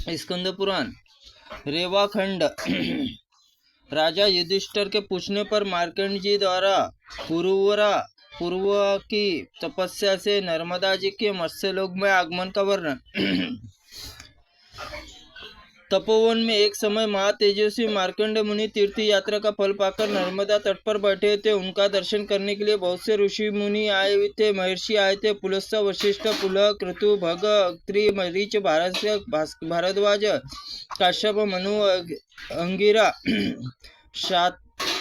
स्कंद पुराण रेवाखंड। राजा युधिष्ठिर के पूछने पर मार्कंड जी द्वारा पूर्व की तपस्या से नर्मदा जी के मत्स्यलोक में आगमन का वर्णन। तपोवन में एक समय महातेजस्वी मार्कंड मुनि तीर्थ यात्रा का फल पाकर नर्मदा तट पर बैठे थे। उनका दर्शन करने के लिए बहुत से ऋषि मुनि आए थे, महर्षि आए थे। पुलस्त्य, वशिष्ठ, पुलह, क्रतु, भग, अत्रि, मरीच, भारद्वाज, काश्यप, मनु, अंगिरा,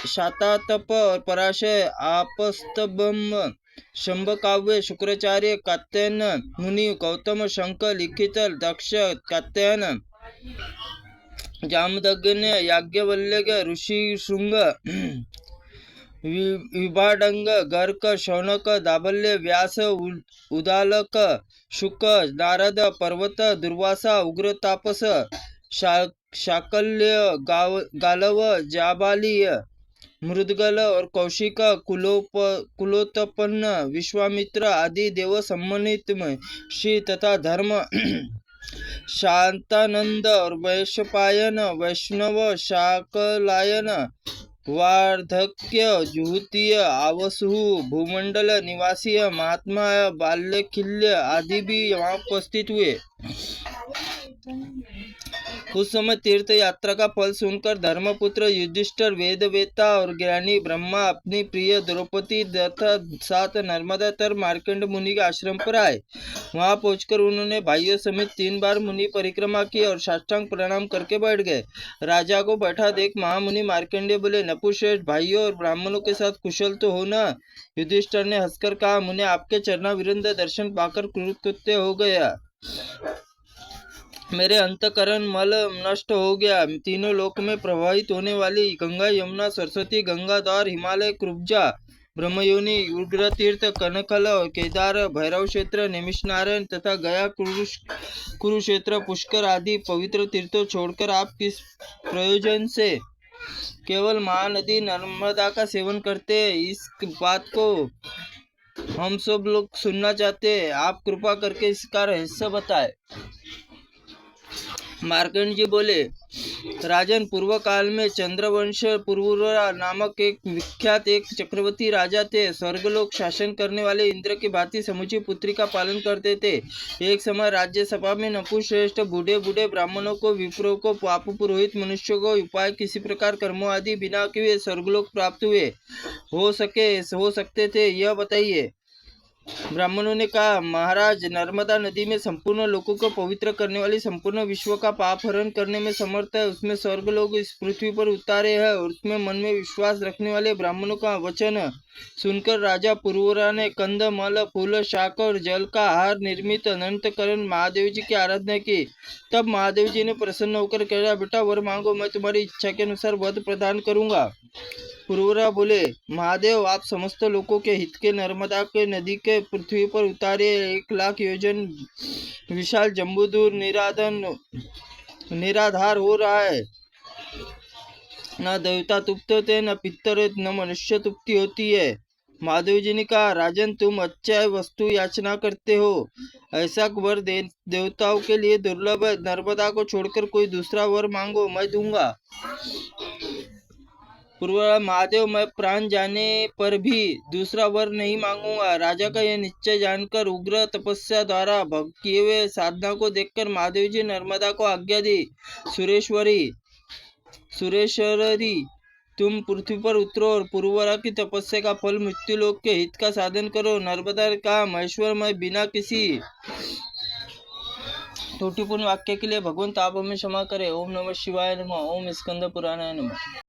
शातातप और पराशय, आपस्तम्भ, शंभकाव्य, शुक्राचार्य, कात्यायन मुनि, गौतम, शंख, लिखित, दक्ष, कात्यायन, जामदग्नि, याज्ञवल्क्य, ऋषि श्रृंग, विभाडंग, गर्क, शौनक, दाभल्य, व्यास, उदालक, शुक, नारद, पर्वत, दुर्वासा, उग्र तापस, शाकल्य, गालव, जाबाली, मृदगल और कौशिक, कुलोत्पन्न, विश्वामित्र आदि देव सम्मानित श्री तथा धर्म, शांतानंद और वैशपायन, वैष्णव, शाकलायन, वार्धक्य, जुहुतीय, आवसु, भूमंडल निवासी, महात्मा, बाल्यखिल्य आदि भी वहां उपस्थित हुए। उस समय तीर्थ यात्रा का फल सुनकर धर्मपुत्र युधिष्ठिर, वेदवेत्ता और ज्ञानी ब्रह्मा अपनी प्रिय द्रौपदी तथा साथ नर्मदा तर मार्कंड मुनि के आश्रम पर आए। वहां पहुंचकर उन्होंने भाइयों समेत 3 बार मुनि परिक्रमा की और साष्टांग प्रणाम करके बैठ गए। राजा को बैठा देख महामुनि मार्कंडेय बोले, नपुश्रेष्ठ, भाइयों और ब्राह्मणों के साथ कुशल तो हो न? युधिष्ठिर ने हंसकर कहा, मुने आपके चरणाविंद दर्शन पाकर कृतकृत्य हो गया। मेरे अंतकरण मल नष्ट हो गया। तीनों लोक में प्रवाहित होने वाली गंगा, यमुना, सरस्वती, गंगाधार, हिमालय, कुब्जा, ब्रह्मयोनि, उग्र तीर्थ, कनकल और केदार, भैरव क्षेत्र, नैमिषारण्य तथा गया, कुरुक्षेत्र, पुष्कर आदि पवित्र तीर्थों छोड़कर आप किस प्रयोजन से केवल महानदी नर्मदा का सेवन करते हैं? इस बात को हम सब लोग सुनना चाहते हैं। आप कृपा करके इसका रहस्य बताएं। मार्कंड जी बोले, राजन, पूर्व काल में चंद्रवंश पुरुरा नामक एक विख्यात एक चक्रवर्ती राजा थे। स्वर्गलोक शासन करने वाले इंद्र की भांति समुची पुत्री का पालन करते थे। एक समय राज्यसभा में नपुश्रेष्ठ बूढ़े बूढ़े ब्राह्मणों को, विप्रों को, पाप पुरोहित मनुष्यों को उपाय किसी प्रकार कर्मों आदि बिना किए स्वर्गलोक प्राप्त हो सकते थे, यह बताइए। ब्राह्मणों ने कहा, महाराज, नर्मदा नदी में संपूर्ण लोगों को पवित्र करने वाली, संपूर्ण विश्व का पाप हरण करने में समर्थ है। उसमें स्वर्ग लोग इस पृथ्वी पर उतारे हैं और उसमें मन में विश्वास रखने वाले ब्राह्मणों का वचन सुनकर राजा पुरुरा ने कंद, मल, फूल, शाक और जल का आहार निर्मित अनंतकरण महादेव जी की आराधना की। तब महादेव जी ने प्रसन्न होकर कहा, बेटा, वर मांगो, मैं तुम्हारी इच्छा के अनुसार वर प्रदान करूंगा। पुरुरा बोले, महादेव, आप समस्त लोगों के हित के नर्मदा के नदी के पृथ्वी पर उतारे 1,00,000 योजन विशाल जम्बूदूर निराधार हो रहा है। न देवता तुप्त होते, न पितर, न मनुष्य तुप्ति होती है। महादेव जी ने कहा, राजन, तुम अच्छा वस्तु याचना करते हो। ऐसा वर देवताओं के लिए दुर्लभ है। नर्मदा को छोड़कर कोई दूसरा वर मांगो, मैं दूंगा। पूर्वा, महादेव, मैं प्राण जाने पर भी दूसरा वर नहीं मांगूंगा। राजा का यह निश्चय जानकर उग्र तपस्या द्वारा किए हुए साधना को देखकर महादेव जी नर्मदा को आज्ञा दी, सुरेश्वरी, तुम पृथ्वी पर उतरो और पूर्वरा की तपस्या का फल मृत्युलोक के हित का साधन करो। नर्मदा ने कहा, महेश्वर, मैं बिना किसी त्रुटिपूर्ण वाक्य के लिए भगवंत आप हमें क्षमा करे। ओम नमः शिवाय नमः। ओम स्कंद पुराणाय नमः।